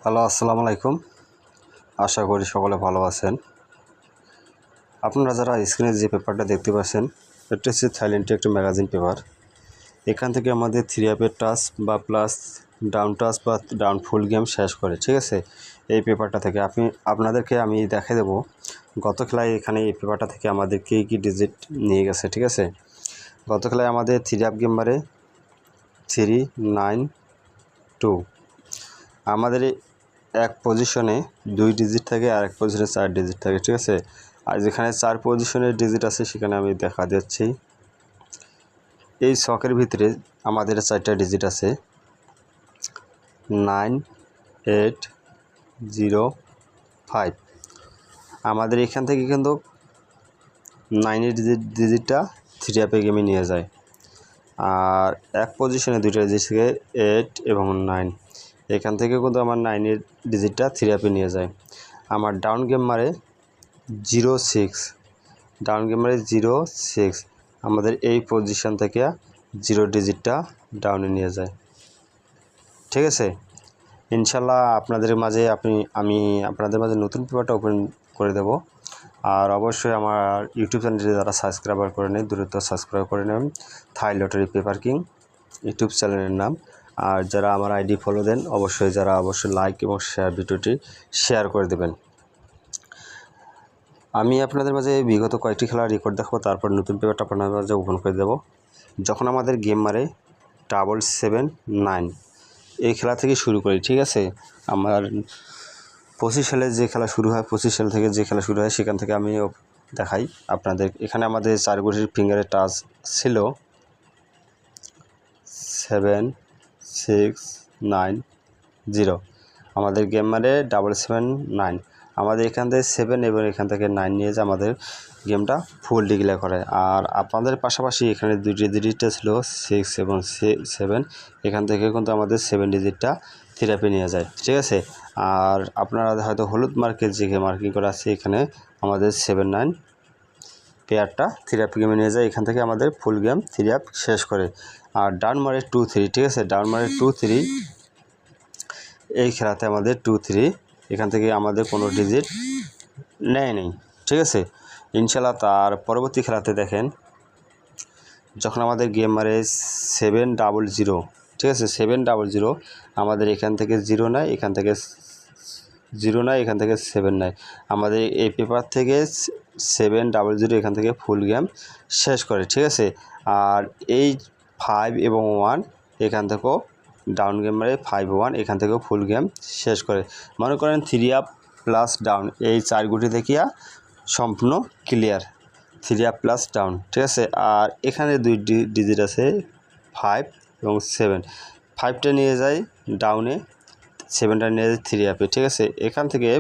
Hello, আসসালামু আলাইকুম। আশা করি সকলে ভালো আছেন। আপনারা যারা স্ক্রিনে যে পেপারটা দেখতে পাচ্ছেন, এটা হচ্ছে থাইল্যান্ডের একটা ম্যাগাজিন পেপার। এখান থেকে আমাদের 3 টাচ বা প্লাস ডাউন টাচ বা ডাউন ফুল গেম শেষ করে, ঠিক আছে। এই পেপারটা থেকে আপনাদেরকে আমি দেখাই দেবো গত খেলায় এখানে এই পেপারটা থেকে আমাদের কী ডিজিট নিয়ে গেছে, ঠিক আছে। গত খেলায় আমাদের 3 গেম মারে 392। আমাদের এক পজিশনে 2 ডিজিট থাকে আর এক পজিশনে 4 ডিজিট থাকে, ঠিক আছে। আর যেখানে 4 পজিশনের ডিজিট আছে সেখানে আমি দেখা দিচ্ছি। এই ছকের ভিতরে আমাদের 4টা ডিজিট আছে, 9805। আমাদের এখান থেকে কিন্তু 9-এর ডিজিটটা 3 গেমে নিয়ে যায়। আর এক পজিশনে 2টা ডিজিট থেকে 8 এবং 9। এখান থেকে কিন্তু আমার 9-এর ডিজিটটা 3 নিয়ে যায়। আমার ডাউন গেম মারে 06, ডাউন গেম মারে 06। আমাদের এই পজিশন থেকে 0 ডিজিটটা ডাউনে নিয়ে যায়, ঠিক আছে। ইনশাল্লাহ আমি আপনাদের মাঝে নতুন পেপারটা ওপেন করে দেব। আর অবশ্যই আমার ইউটিউব চ্যানেলটি যারা সাবস্ক্রাইবার করে নেন দ্রুত সাবস্ক্রাইব করে নেন। থাই লটারি পেপার কিং ইউটিউব চ্যানেলের নাম। আর যারা আমার আইডি ফলো দেন অবশ্যই লাইক এবং ভিডিওটি শেয়ার করে দেবেন। আমি আপনাদের মাঝে বিগত কয়েকটি খেলার রেকর্ড দেখাবো, তারপর নতুন পেপারটা আপনাদের মাঝে ওপেন করে দেব। যখন আমাদের গেম মারে 779, এই খেলা থেকে শুরু করি, ঠিক আছে। আমার 25 সালে যে খেলা শুরু হয়, 25 সাল থেকে যে খেলা শুরু হয় সেখান থেকে আমি দেখাই আপনাদের। এখানে আমাদের 4 গুটির ফিঙ্গারের টাচ ছিল 7690। আমাদের গেম মারে 779। আমাদের এখান থেকে 7 এবং এখান থেকে 9 নিয়ে যে আমাদের গেমটা ফুল ডিক্লেয়ার করে। আর আপনাদের পাশাপাশি এখানে 2টি ডিজিটটা ছিল 6 এবং 7। এখান থেকে কিন্তু আমাদের 7 ডিজিটটা থেরাপি নিয়ে যায়, ঠিক আছে। আর আপনারা হয়তো হলুদ মার্কের যে মার্কিং করা আছে এখানে আমাদের 79 পেয়ারটা থেরাপি গেমে নিয়ে যায়। এখান থেকে আমাদের ফুল গেম থেরাপি শেষ করে। আর ডাউন মারে 23, ঠিক আছে। ডাউন মারে 23, এই খেলাতে আমাদের 23 এখান থেকে আমাদের কোনো ডিজিট নেই, ঠিক আছে। ইনশাল্লাহ তার পরবর্তী খেলাতে দেখেন, যখন আমাদের গেম মারে 700, ঠিক আছে। 700 আমাদের এখান থেকে 0 নেয়, এখান থেকে 0 নেয়, এখান থেকে 7 নেয়। আমাদের এই পেপার থেকে 700 এখান থেকে ফুল গেম শেষ করে, ঠিক আছে। আর এই 5 এবং 1 এখান থেকেও ডাউন গেম মারে 5-1 এখান থেকেও ফুল গেম শেষ করে। মনে করেন 3 প্লাস ডাউন এই 4 গুটি দেখিয়া সম্পূর্ণ ক্লিয়ার। 3 প্লাস ডাউন, ঠিক আছে। আর এখানে 2 ডিজিট আছে 5 এবং 7। 5টা নিয়ে যায় ডাউনে, 7টা নিয়ে যায় 3 ঠিক আছে। এখান থেকে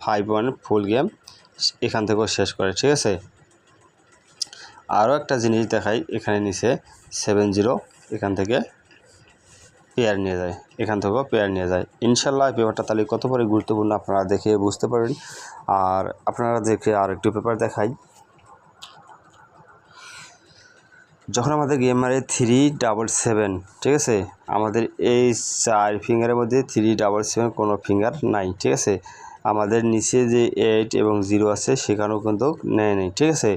5-1 ফুল গেম এখান থেকেও শেষ করে, ঠিক আছে। আরও একটা জিনিস দেখাই, এখানে নিচে 70 এখান থেকে পেয়ার নিয়ে যায়, এখান থেকেও পেয়ার নিয়ে যায়। ইনশাল্লাহ পেপারটা তাহলে কত পরে গুরুত্বপূর্ণ আপনারা দেখে বুঝতে পারেন। আর আপনারা দেখে আর একটু পেপার দেখাই। যখন আমাদের গেম মারে 377, ঠিক আছে। আমাদের এই 4 ফিঙ্গারের মধ্যে 377 কোনো ফিঙ্গার নাই, ঠিক আছে। আমাদের নিচে যে 8 এবং 0 আছে সেখানেও কিন্তু নেই, ঠিক আছে।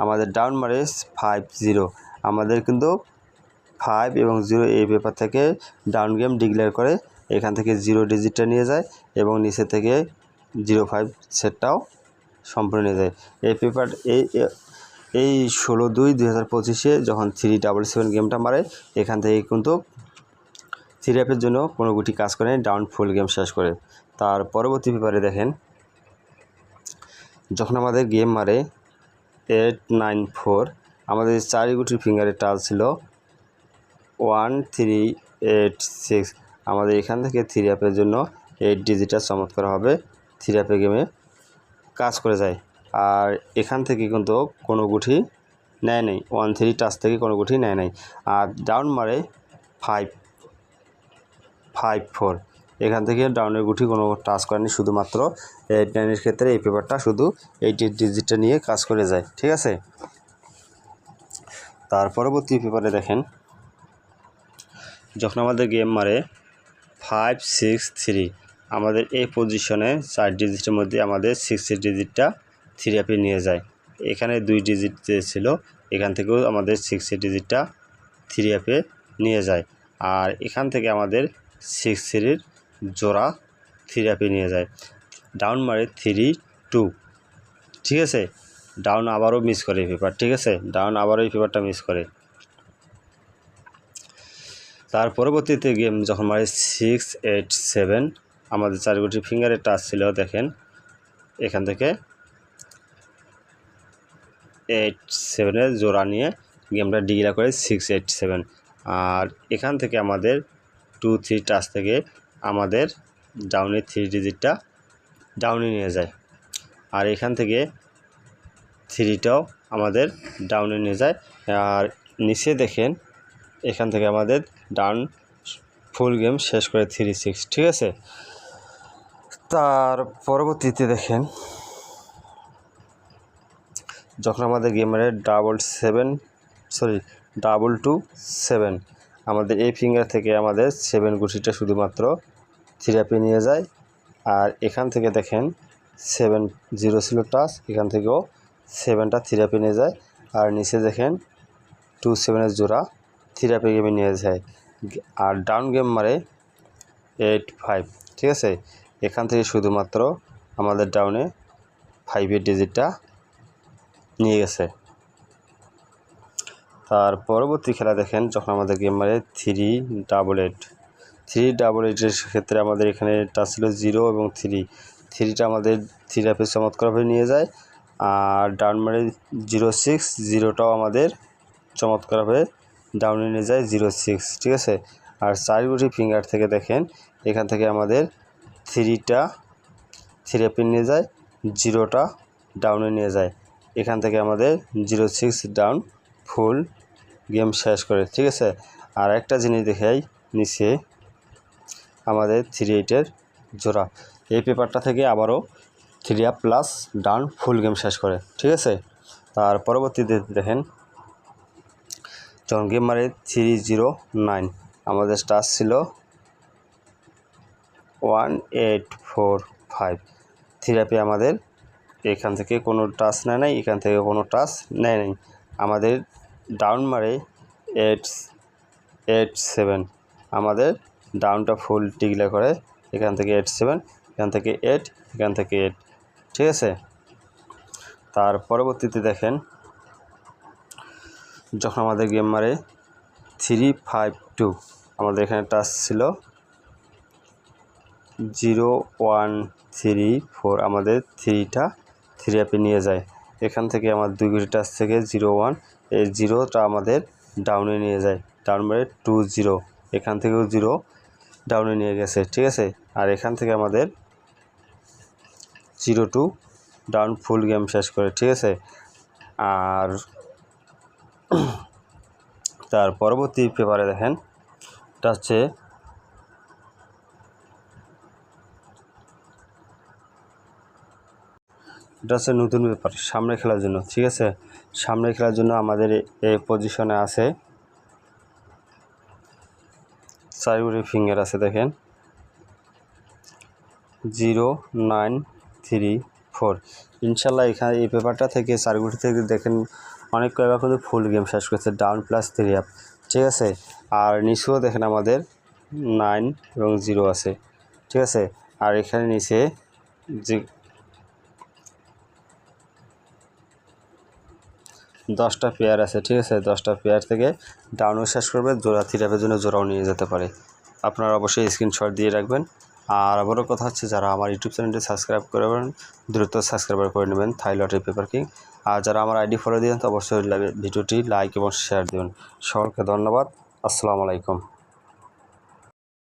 আমাদের ডাউন মারে 50, আমাদের কিন্তু 5 এবং 0 এই পেপার থেকে ডাউন গেম ডিক্লেয়ার করে। এখান থেকে 0 ডিজিটটা নিয়ে যায় এবং নিচে থেকে 05 সেটটাও সম্পূর্ণ নিয়ে যায়। এই পেপার এই 16/2/2025 যখন 377 গেমটা মারে এখান থেকে কিন্তু 3 জন্য কোনো গুটি কাজ করে ডাউন ফুল গেম শেষ করে। তার পরবর্তী পেপারে দেখেন, যখন আমাদের গেম মারে 894, আমাদের 4 গুটির ফিঙ্গারের টাচ ছিল 1386। আমাদের এখান থেকে 3 জন্য 8 ডিজিটটা চমৎকার হবে 3 গেমে কাজ করে যায়। আর এখান থেকে কিন্তু কোনো গুটি নেয় 13 টাচ থেকে কোনো গুটি নেয়। আর ডাউন মারে 554, এখান থেকে ডাউনের গুটি কোনো টাচ করেনি, শুধুমাত্র 8-9-এর ক্ষেত্রে এই পেপারটা শুধু 8 ডিজিটটা নিয়ে কাজ করে যায়, ঠিক আছে। তার পরবর্তী পেপারে দেখেন, যখন আমাদের গেম মারে 563, আমাদের এই পজিশনে 4 ডিজিটের মধ্যে আমাদের 6 ডিজিটটা 3 অ্যাপে নিয়ে যায়। এখানে 2 ডিজিট ছিল, এখান থেকেও আমাদের 6 ডিজিটটা 3 অ্যাপে নিয়ে যায়। আর এখান থেকে আমাদের 6 সিরির জোড়া 3 অ্যাপে নিয়ে যায়। ডাউন মারে 3 2, ঠিক আছে। ডাউন আবারও মিস করে এই পেপার, ঠিক আছে, ডাউন আবারও এই পেপারটা মিস করে। তার পরবর্তীতে গেম যখন মারে 6 8 7, আমাদের 4 গুটি ফিঙ্গারের টাচ ছিল, দেখেন এখান থেকে 8 7-এর জোড়া নিয়ে গেমটা ডিগলা করে 6 8 7। আর এখান থেকে আমাদের 2 3 টাচ থেকে আমাদের ডাউনের 3 ডিজিটটা ডাউনে নিয়ে যায়। আর এখান থেকে 3টাও আমাদের ডাউনে নিয়ে যায়। আর নিচে দেখেন এখান থেকে আমাদের ডাউন ফুল গেম শেষ করে 3 6, ঠিক আছে। তার পরবর্তীতে দেখেন যখন আমাদের গেমের 2 2 7, আমাদের এই ফিঙ্গার থেকে আমাদের 7 গুটিটা শুধুমাত্র 3 অ্যাপে নিয়ে যায়। আর এখান থেকে দেখেন 7 0 ছিল টাচ, এখান থেকেও 7টা 3 অ্যাপে নিয়ে যায়। আর নিচে দেখেন 2 7-এর জোড়া 3 অ্যাপে গেমে নিয়ে যায়। আর ডাউন গেম মারে 8 5, ঠিক আছে। এখান থেকে শুধুমাত্র আমাদের ডাউনে 5-এর ডিজিটটা নিয়ে গেছে। তার পরবর্তী খেলা দেখেন যখন আমাদের গেম মারে 3 8 3 8-এর ক্ষেত্রে আমাদের এখানে টাচ ছিল 0 এবং 3টা আমাদের 3 অ্যাপে চমৎকারভাবে নিয়ে যায়। আর ডাউন মারে 0 6, 0টাও আমাদের চমৎকারভাবে ডাউনে নিয়ে যায় 0 6, ঠিক আছে। আর 4 গুটি ফিঙ্গার থেকে দেখেন এখান থেকে আমাদের 3টা 3 অ্যাপে নিয়ে যায়, 0টা ডাউনে নিয়ে যায়। এখান থেকে আমাদের 0 6 ডাউন ফুল গেম শেষ করে, ঠিক আছে। আর একটা জিনিস দেখাই, নিচে আমাদের 3 8-এর জোড়া, এই পেপারটা থেকে আবারও 3 অ্যাপ প্লাস ডাউন ফুল গেম শেষ করে, ঠিক আছে। তার পরবর্তীতে দেখেন যখন গেম মারে 3 0 9, আমাদের টাচ ছিল 1 8 4 5, 3 অ্যাপে আমাদের এখান থেকে কোনো টাচ নেয় নাই, এখান থেকে কোনো টাচ নেয় নাই। আমাদের ডাউন মারে 8 8 7, আমাদের ডাউনটা ফুল টিগলা করে, এখান থেকে 8 7, এখান থেকে 8, এখান থেকে 8, ঠিক আছে। তার পরবর্তীতে দেখেন যখন আমাদের গেম মারে 3 5 2, আমাদের এখানে টাচ ছিল 0 1 3 4, আমাদের 3টা 3 অ্যাপে নিয়ে যায়। এখান থেকে আমার 2 গুটি টাচ থেকে 0 1, এই 0টা আমাদের ডাউনে নিয়ে যায়, ডাউন মারে 2 0, এখান থেকেও 0 ডাউনে নিয়ে গেছে, ঠিক আছে। আর এখান থেকে আমাদের 0 2 ডাউন ফুল গেম শেষ করে, ঠিক আছে। আর তার পরবর্তী পেপারে দেখেন এটা হচ্ছে নতুন পেপার সামনে খেলার জন্য, ঠিক আছে। সামনে খেলার জন্য আমাদের এই পজিশনে আছে 4 গুটি ফিঙ্গার আছে, দেখেন 0 9 3 4। ইনশাল্লাহ এখানে এই পেপারটা থেকে 4 গুটি থেকে দেখেন অনেক কয়েকবার কিন্তু ফুল গেম শেষ করছে, ডাউন প্লাস 3 অ্যাপ, ঠিক আছে। আর নিচেও দেখেন আমাদের 9 এবং 0 আছে, ঠিক আছে। আর এখানে নিচে যে 10টা পেয়ার আছে, ঠিক আছে। 10টা পেয়ার থেকে ডাউনও শেষ করবে, জোড়া 3 অ্যাপের জন্য জোড়াও নিয়ে যেতে পারে। আপনারা অবশ্যই স্ক্রিনশট দিয়ে রাখবেন। আর আবারও কথা হচ্ছে, যারা আমার ইউটিউব চ্যানেলটি সাবস্ক্রাইব করবেন দ্রুত সাবস্ক্রাইবার করে নেবেন, থাই লটারি পেপার কিং। আর যারা আমার আইডি ফলো দিয়েছেন তো অবশ্যই ভিডিওটি লাইক এবং শেয়ার দেবেন। সকলকে ধন্যবাদ। আসসালামু আলাইকুম।